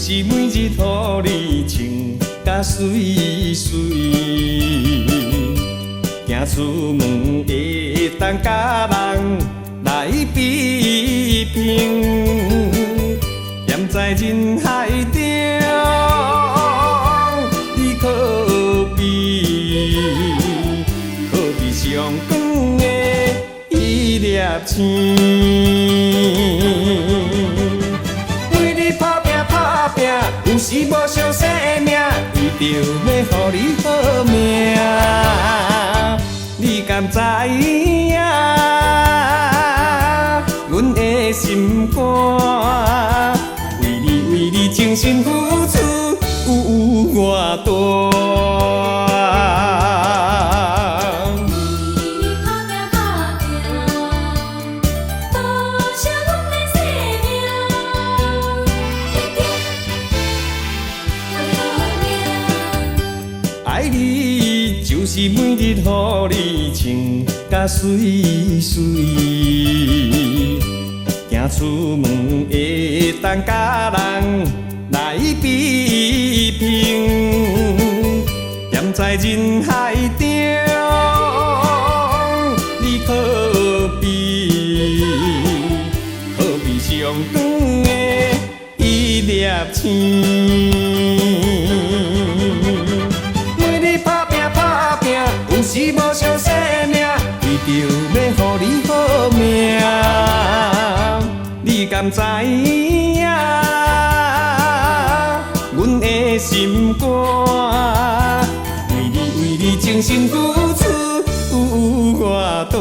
就是每日予你穿甲水水，行出门会当甲人来比拼，踮在人海中，你可比上光的一粒星。为你打拼打拼，有时无相生的命，为着要予你好命，你敢知影？阮的心肝，为你精心付出有偌大。爱你就是每日予你穿甲水水，行出门会当甲人来比拼，踮在人海中，你可比上光的一粒星。有时无相生的命，为着要予你好命，你敢知影？阮的心肝，为你精心付出有偌大。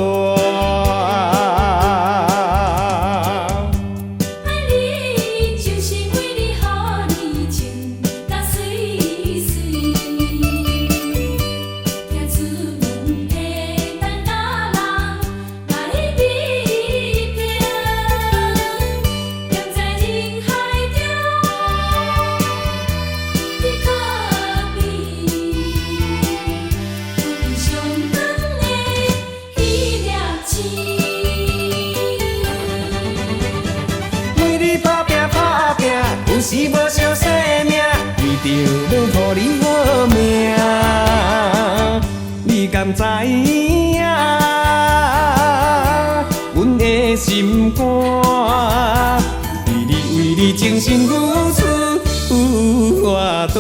有时无相生的命，为着要予你好命，你敢知影？阮的心肝，为你精心付出有偌大。